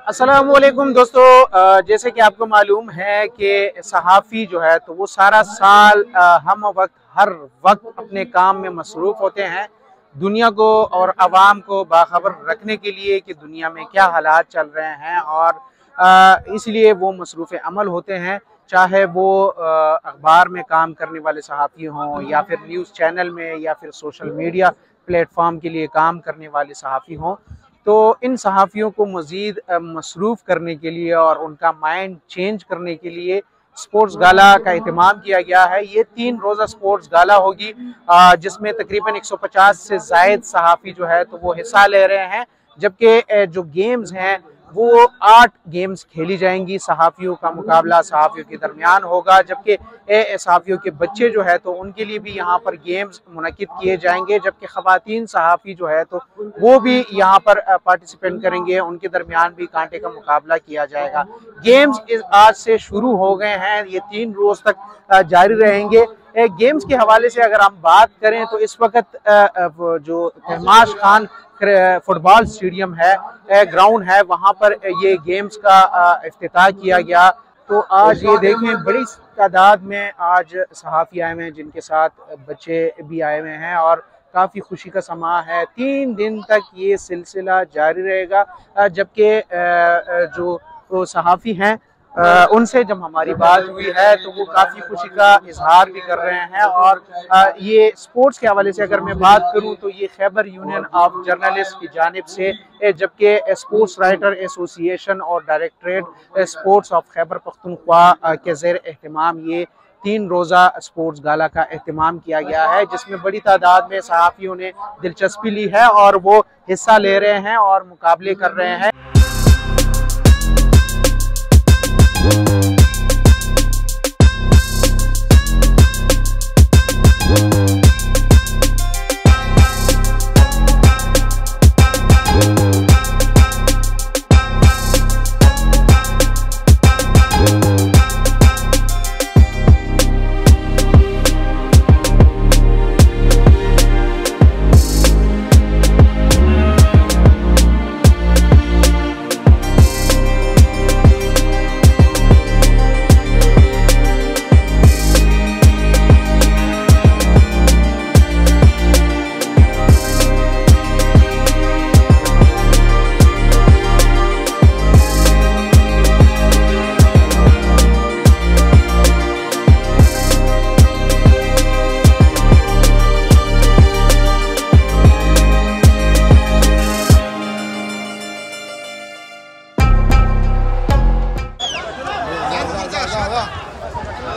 अस्सलामुअलैकुम दोस्तों, जैसे कि आपको मालूम है कि सहाफ़ी जो है तो वो सारा साल हम वक्त हर वक्त अपने काम में मसरूफ़ होते हैं, दुनिया को और आवाम को बाखबर रखने के लिए कि दुनिया में क्या हालात चल रहे हैं, और इसलिए वो मसरूफ़ अमल होते हैं। चाहे वो अखबार में काम करने वाले सहाफ़ी हों या फिर न्यूज़ चैनल में या फिर सोशल मीडिया प्लेटफॉर्म के लिए काम करने वाले सहाफ़ी हों, तो इन सहाफ़ियों को मज़ीद मसरूफ़ करने के लिए और उनका माइंड चेंज करने के लिए स्पोर्ट्स गाला का एहतमाम किया गया है। ये 3 रोज़ा स्पोर्ट्स गाला होगी, जिसमें तकरीबन 150 से ज़ायद सहाफ़ी जो है तो वो हिस्सा ले रहे हैं, जबकि जो गेम्स हैं वो 8 गेम्स खेली जाएंगी। सहाफ़ियों का मुकाबला सहाफ़ियों के दरमियान होगा, जबकि सहाफ़ियों के बच्चे जो है तो उनके लिए भी यहाँ पर गेम्स मुनक़िद किए जाएंगे, जबकि ख़वातीन सहाफ़ी जो है तो वो भी यहाँ पर पार्टिसिपेट करेंगे, उनके दरमियान भी कांटे का मुकाबला किया जाएगा। गेम्स आज से शुरू हो गए हैं, ये 3 रोज़ तक जारी रहेंगे। गेम्स के हवाले से अगर हम बात करें तो इस वक्त जो तहमाश खान फुटबॉल स्टेडियम है, ग्राउंड है, वहाँ पर ये गेम्स का इफ्तिताह किया गया। तो आज ये देखें बड़ी तादाद में आज सहाफ़ी आए हुए हैं, जिनके साथ बच्चे भी आए हुए हैं, और काफ़ी खुशी का समा है। 3 दिन तक ये सिलसिला जारी रहेगा, जबकि जो सहाफ़ी हैं उनसे जब हमारी बात हुई है तो वो काफ़ी खुशी का इजहार भी कर रहे हैं। और ये स्पोर्ट्स के हवाले से अगर मैं बात करूं तो ये खैबर यूनियन ऑफ जर्नलिस्ट की जानिब से, जबकि स्पोर्ट्स राइटर एसोसिएशन और directorate sports of Khyber Pakhtunkhwa के ज़ेर एहतमाम ये 3 रोज़ा स्पोर्ट्स गाला का एहतमाम किया गया है, जिसमें बड़ी तादाद में सहाफ़ियों ने दिलचस्पी ली है और वो हिस्सा ले रहे हैं और मुकाबले कर रहे हैं।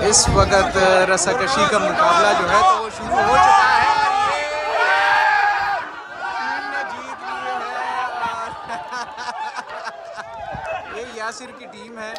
इस वक्त रस्साकशी का मुकाबला जो है तो वो शुरू हो चुका है। टीम ने जीत ली है, ये यासिर की टीम है।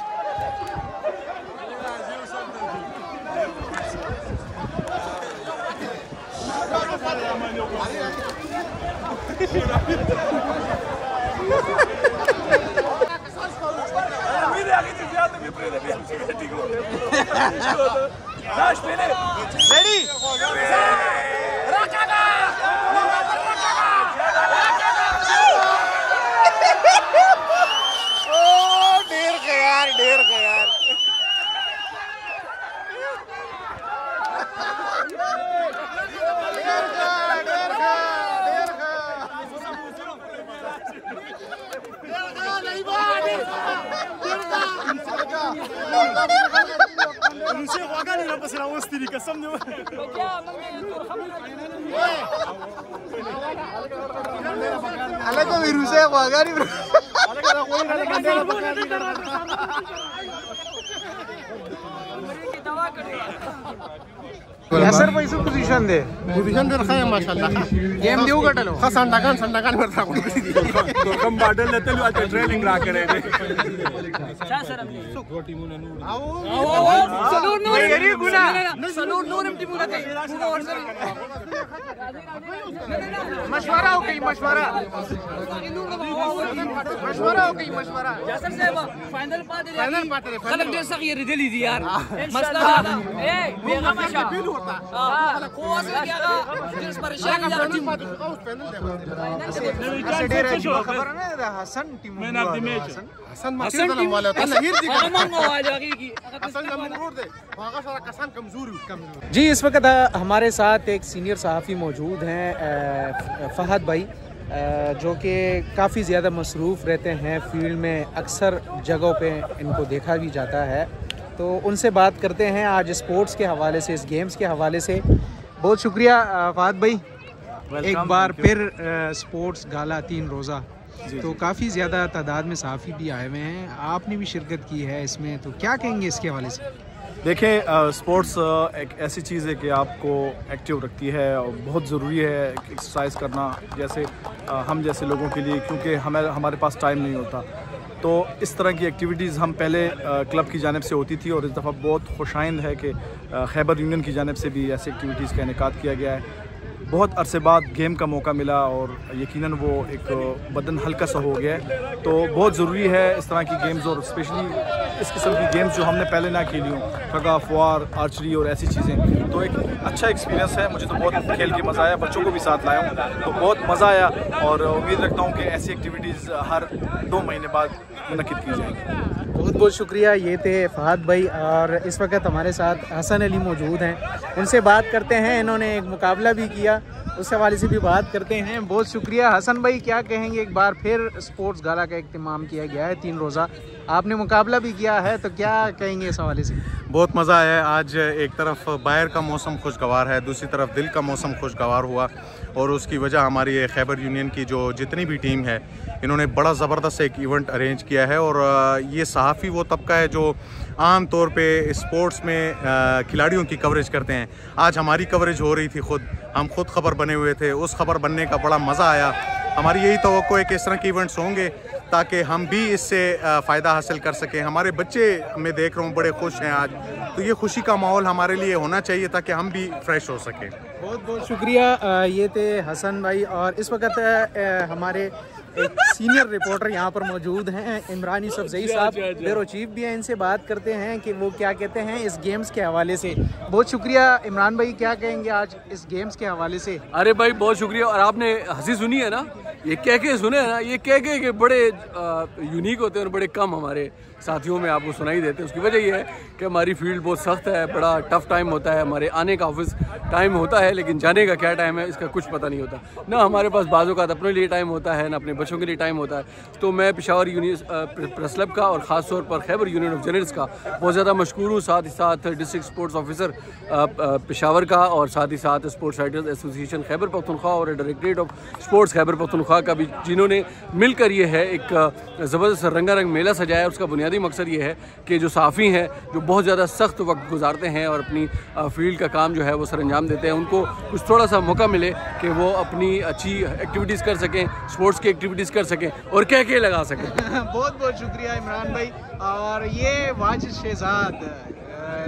यासर पैसे पोजीशन दे रखा है माशाल्लाह। गेम देऊ गटलो हा संडाकान करता तो कम बाटल लेते लो आज ट्रेनिंग ला करे क्या सर हमने दो टीमों ने सलूर नूर येरी गुना सलूर नूर टीमों ने मशवरा हो गई मशवरा यासर साहब फाइनल पाते खलक देर सक ये रिदली दी यार मसला ए बेगा माशा जी, इस वक्त हमारे साथ एक सीनियर सहाफ़ी मौजूद हैं, फहद भाई, जो कि काफ़ी ज़्यादा मसरूफ़ रहते हैं फील्ड में, अक्सर जगहों पे इनको देखा भी जाता है। तो उनसे बात करते हैं आज स्पोर्ट्स के हवाले से, इस गेम्स के हवाले से। बहुत शुक्रिया फहद भाई, एक बार फिर स्पोर्ट्स गाला 3 रोज़ा, तो काफ़ी ज़्यादा तादाद में सहाफ़ी भी आए हुए हैं, आपने भी शिरकत की है इसमें, तो क्या कहेंगे इसके हवाले से? देखें, स्पोर्ट्स एक ऐसी चीज़ है कि आपको एक्टिव रखती है और बहुत ज़रूरी है एक्सरसाइज करना, जैसे हम जैसे लोगों के लिए, क्योंकि हमारे पास टाइम नहीं होता। तो इस तरह की एक्टिविटीज़ हम पहले क्लब की जानिब से होती थी, और इस दफ़ा बहुत खुशाइंद है कि खैबर यूनियन की जानिब से भी ऐसी एक्टिविटीज़ का इनेकाद किया गया है। बहुत अरसे बाद गेम का मौका मिला और यकीनन वो एक बदन हल्का सा हो गया है, तो बहुत ज़रूरी है इस तरह की गेम्स, और स्पेशली इस किस्म की गेम्स जो हमने पहले ना खेली हों, खगा, फुआर, आर्चरी और ऐसी चीज़ें। तो एक अच्छा एक्सपीरियंस है, मुझे तो बहुत खेल के मज़ा आया, बच्चों को भी साथ लाया हूँ तो बहुत मज़ा आया, और उम्मीद रखता हूँ कि ऐसी एक्टिविटीज़ हर 2 महीने बाद मुनक़िद की जाएंगी। बहुत बहुत शुक्रिया। ये थे फहद भाई, और इस वक्त हमारे साथ हसन अली मौजूद हैं, उनसे बात करते हैं। इन्होंने एक मुकाबला भी किया, उस हवाले से भी बात करते हैं। बहुत शुक्रिया हसन भाई, क्या कहेंगे? एक बार फिर स्पोर्ट्स गाला का इख्तिमाम किया गया है 3 रोज़ा, आपने मुकाबला भी किया है, तो क्या कहेंगे इस हवाले से? बहुत मज़ा आया। आज एक तरफ बाहर का मौसम खुशगवार है, दूसरी तरफ दिल का मौसम खुशगवार हुआ, और उसकी वजह हमारी खैबर यूनियन की जो जितनी भी टीम है, इन्होंने बड़ा ज़बरदस्त एक इवेंट अरेंज किया है। और ये सहाफ़ी वो तबका है जो आम तौर पे स्पोर्ट्स में खिलाड़ियों की कवरेज करते हैं। आज हमारी कवरेज हो रही थी, हम खुद खबर बने हुए थे, उस खबर बनने का बड़ा मज़ा आया। हमारी यही तवक्को है कि इस तरह के इवेंट्स होंगे ताकि हम भी इससे फ़ायदा हासिल कर सकें। हमारे बच्चे, मैं देख रहा हूँ, बड़े खुश हैं आज, तो ये खुशी का माहौल हमारे लिए होना चाहिए ताकि हम भी फ्रेश हो सकें। बहुत बहुत शुक्रिया। ये थे हसन भाई, और इस वक्त हमारे एक सीनियर रिपोर्टर यहाँ पर मौजूद हैं, इमरान यूसुफजई साहब, ब्यूरो चीफ भी हैं। इनसे बात करते हैं कि वो क्या कहते हैं इस गेम्स के हवाले से। बहुत शुक्रिया इमरान भाई, क्या कहेंगे आज इस गेम्स के हवाले से? अरे भाई बहुत शुक्रिया। और आपने हंसी सुनी है ना, ये कह के सुने है ना, ये कह के बड़े यूनिक होते हैं और बड़े कम हमारे साथियों में आपको सुनाई देते हैं। उसकी वजह ये है कि हमारी फील्ड बहुत सख्त है, बड़ा टफ टाइम होता है, हमारे आने का ऑफिस टाइम होता है, लेकिन जाने का क्या टाइम है इसका कुछ पता नहीं होता। ना हमारे पास बाज़ों का अपने लिए टाइम होता है, ना अपने बच्चों के लिए टाइम होता है। तो मैं पेशावर प्रेस क्लब का और ख़ास तौर पर खैबर यूनियन ऑफ जर्नलिस्ट का बहुत ज़्यादा मशकूर हूँ, साथ ही साथ डिस्ट्रिक्ट स्पोर्ट्स ऑफिसर पेशावर का, और साथ ही साथ sports writers association Khyber Pakhtunkhwa और directorate of sports Khyber Pakhtunkhwa का भी, जिन्होंने मिलकर ये है एक ज़बरदस्त रंगारंग मेला सजाया। उसका बुनियादी मकसद ये है कि जो सहाफ़ी हैं, जो बहुत ज़्यादा सख्त वक्त गुजारते हैं और अपनी फील्ड का काम जो है वो सरअंजाम देते हैं, उनको कुछ थोड़ा सा मौका मिले कि वो अपनी अच्छी एक्टिविटीज़ कर सकें, स्पोर्ट्स की एक्टिविटीज़ कर सकें और कह के लगा सकें। बहुत बहुत शुक्रिया इमरान भाई। और ये वाजिद शहजाद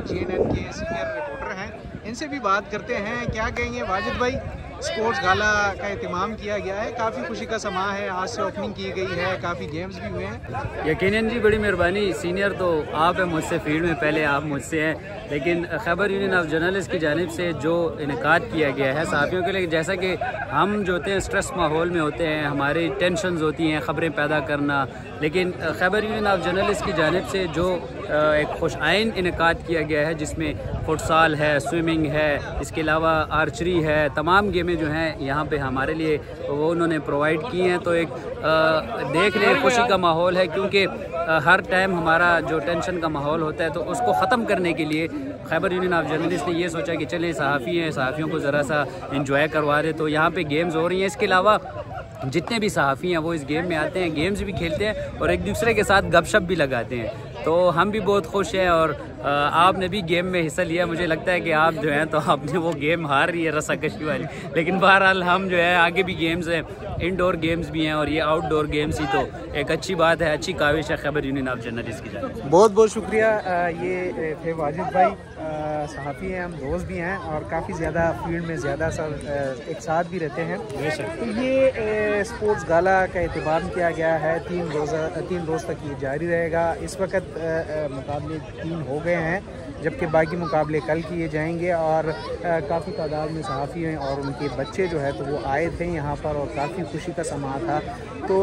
GNN के सीनियर रिपोर्टर हैं, इनसे भी बात करते हैं। क्या कहेंगे वाजिद भाई? स्पोर्ट्स गाला का एहतमाम किया गया है, काफ़ी खुशी का समा है, आज से ओपनिंग की गई है, काफ़ी गेम्स भी हुए हैं। यकीनन जी, बड़ी मेहरबानी। सीनियर तो आप हैं मुझसे, फील्ड में पहले आप मुझसे हैं, लेकिन खैबर यूनियन ऑफ जर्नलिस्ट की जानिब से जो इनेकाद किया गया है सहाफ़ियों के लिए, जैसा कि हम जो होते हैं स्ट्रेस माहौल में होते हैं, हमारी टेंशन्स होती हैं खबरें पैदा करना, लेकिन खैबर यूनियन ऑफ जर्नलिस्ट की जानिब से जो एक खुशाइन इनेकाद किया गया है, जिसमें फुटसाल है, स्विमिंग है, इसके अलावा आर्चरी है, तमाम गेमें जो हैं यहाँ पे हमारे लिए वो उन्होंने प्रोवाइड की हैं। तो एक देखने खुशी का माहौल है, क्योंकि हर टाइम हमारा जो टेंशन का माहौल होता है, तो उसको ख़त्म करने के लिए खैबर यूनियन ऑफ जर्नलिस्ट ने ये सोचा कि चले सहाफ़ी हैं, सहाफ़ियों को ज़रा सा इंजॉय करवा दे। तो यहाँ पे गेम्स हो रही हैं, इसके अलावा जितने भी सहाफ़ी हैं वो इस गेम में आते हैं, गेम्स भी खेलते हैं और एक दूसरे के साथ गपशप भी लगाते हैं। तो हम भी बहुत खुश हैं, और आपने भी गेम में हिस्सा लिया। मुझे लगता है कि आप जो हैं तो आपने वो गेम हार रही है रस्साकशी वाली, लेकिन बहरहाल हम जो है आगे भी गेम्स हैं, इंडोर गेम्स भी हैं और ये आउटडोर गेम्स ही, तो एक अच्छी बात है, अच्छी काविश है खैबर यूनियन ऑफ जर्नलिस्ट की जानिब से। बहुत बहुत शुक्रिया। ये थे वाजिद भाई, सहाफ़ी हैं, हम दोस्त भी हैं और काफ़ी ज़्यादा फील्ड में ज़्यादा सब एक साथ भी रहते हैं। तो ये स्पोर्ट्स गाला का एहतमाम किया गया है, 3 रोज़ तक ये जारी रहेगा। इस वक्त मुकाबले 3 हो गए गए हैं, जबकि बाकी मुकाबले कल किए जाएंगे। और काफ़ी तादाद में सहाफ़ी हैं और उनके बच्चे जो है तो वो आए थे यहाँ पर और काफ़ी खुशी का समा था। तो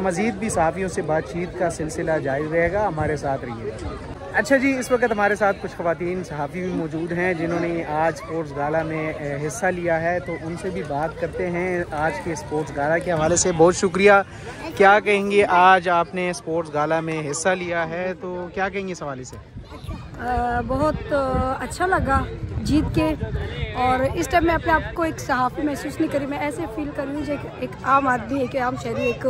मज़ीद भी सहाफ़ियों से बातचीत का सिलसिला जारी रहेगा, हमारे साथ रहिएगा। अच्छा जी, इस वक्त हमारे साथ कुछ ख़वातीन सहाफ़ी भी मौजूद हैं जिन्होंने आज स्पोर्ट्स गाला में हिस्सा लिया है, तो उनसे भी बात करते हैं आज के स्पोर्ट्स गाला के हवाले से। बहुत शुक्रिया। क्या कहेंगे, आज आपने स्पोर्ट्स गाला में हिस्सा लिया है तो क्या कहेंगे इस हवाले से? बहुत अच्छा लगा जीत के, और इस टाइम मैं अपने आप को एक सहाफ़ी महसूस नहीं करी। मैं ऐसे फील कर रही हूँ जैसे एक आम आदमी, एक आम शहरी, एक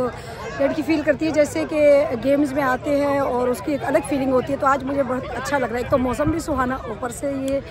लड़की फील करती है जैसे कि गेम्स में आते हैं और उसकी एक अलग फीलिंग होती है। तो आज मुझे बहुत अच्छा लग रहा है। एक तो मौसम भी सुहाना, ऊपर से ये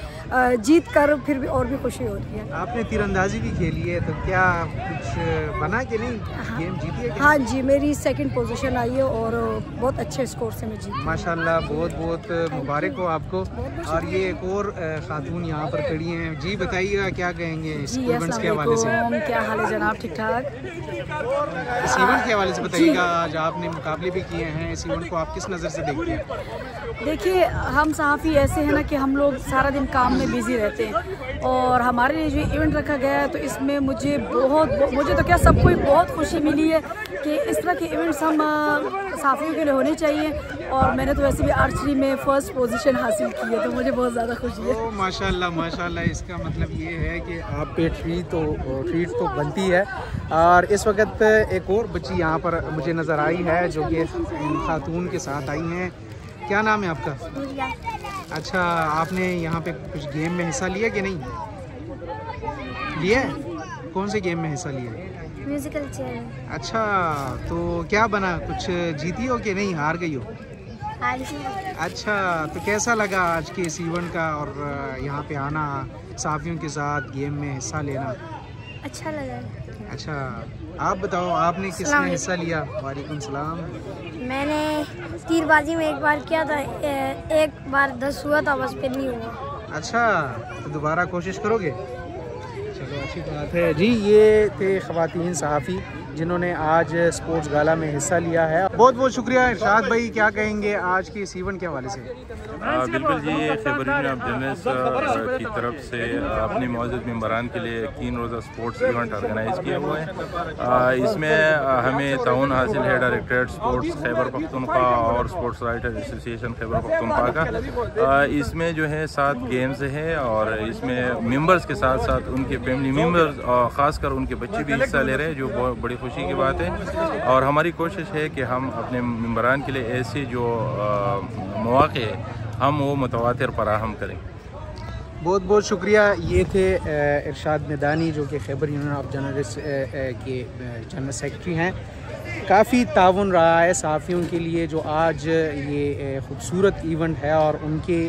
जीत कर फिर भी और भी खुशी हो रही है। आपने तीरंदाजी भी खेली है, तो क्या कुछ बना कि नहीं? हाँ, गेम जीती है? हाँ जी, मेरी 2nd पोजीशन आई है और बहुत अच्छे स्कोर से मैं जीती। माशाल्लाह, बहुत बहुत मुबारक हो आपको। और ये एक और खातून यहाँ पर खड़ी हैं, जी बताइएगा क्या कहेंगे इस इवेंट्स के हवाले से? क्या हाल है जनाब? ठीक ठाक। इस इवेंट के हवाले से बताइएगा, आज आपने मुकाबले भी किए हैं, इस इवेंट को आप किस नज़र से देखते हैं? देखिए, हम सहाफ़ी ऐसे हैं ना कि हम लोग सारा दिन काम में बिज़ी रहते हैं, और हमारे लिए जो इवेंट रखा गया है तो इसमें मुझे तो क्या सबको बहुत खुशी मिली है कि इस तरह के इवेंट्स हम सहाफ़ियों के लिए होने चाहिए। और मैंने तो वैसे भी आर्चरी में 1st पोजीशन हासिल की है, तो मुझे बहुत ज़्यादा खुशी है। ओ माशाल्लाह माशाल्लाह, इसका मतलब ये है कि आप पे ट्रीट तो बनती है। और इस वक्त एक और बच्ची यहाँ पर मुझे नज़र आई है जो कि खातून के साथ आई हैं। क्या नाम है आपका? अच्छा, आपने यहाँ पे कुछ गेम में हिस्सा लिया कि नहीं लिया? कौन से गेम में हिस्सा लिया? Musical chair. अच्छा, तो क्या बना, कुछ जीती हो कि नहीं, हार गई हो? हार जी। अच्छा, तो कैसा लगा आज के इस इवेंट का और यहाँ पे आना, सहाफ़ियों के साथ गेम में हिस्सा लेना? अच्छा लगा। अच्छा, आप बताओ, आपने किसमें हिस्सा लिया? वालेकुम सलाम। मैंने तीरबाजी में एक बार किया था, एक बार 10 हुआ था, बस फिर नहीं हुआ। अच्छा, तो दोबारा कोशिश करोगे? चलो, अच्छी बात है जी। ये थे ख़वातीन सहाफ़ी जिन्होंने आज स्पोर्ट्स गाला में हिस्सा लिया है। बहुत बहुत शुक्रिया। इरशाद भाई, क्या कहेंगे आज के इस इवेंट के हवाले से? बिल्कुल जी, ये खैबर यूनियन ऑफ जर्नलिस्ट की तरफ से अपने मौजूद मेंबरान के लिए 3 रोज़ा स्पोर्ट्स इवेंट ऑर्गेनाइज़ किया हुआ है। इसमें हमें ताउन हासिल है डायरेक्टरेट स्पोर्ट्स खैबर पख्तूनख्वा और sports writer association Khyber Pakhtunkhwa का। इसमें जो है 7 गेम्स है और इसमें मेंबर्स के साथ साथ उनके फैमिली मेम्बर्स और ख़ासकर उनके बच्चे भी हिस्सा ले रहे हैं, जो बहुत बड़ी खुशी की बात है। और हमारी कोशिश है कि हम अपने मेंबरान के लिए ऐसे जो मौक़े हैं हम वो मुतवातिर फराहम करें। बहुत बहुत शुक्रिया। ये थे इरशाद मैदानी जो कि खैबर यूनियन ऑफ जर्नलिस्ट के जनरल सेक्रेटरी हैं। काफ़ी ताउन रहा है सहाफ़ियों के लिए जो आज ये ख़ूबसूरत इवेंट है, और उनके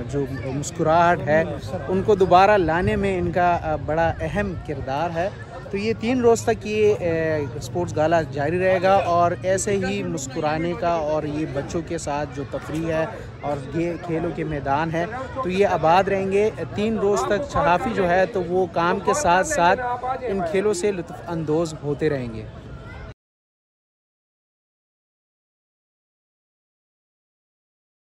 जो मुस्कुराहट है उनको दोबारा लाने में इनका बड़ा अहम किरदार है। तो ये 3 रोज़ तक ये स्पोर्ट्स गाला जारी रहेगा और ऐसे ही मुस्कुराने का, और ये बच्चों के साथ जो तफरीह है और ये खेलों के मैदान है तो ये आबाद रहेंगे। 3 रोज़ तक सहाफ़ी जो है तो वो काम के साथ साथ इन खेलों से लुत्फ़ अंदोज़ होते रहेंगे।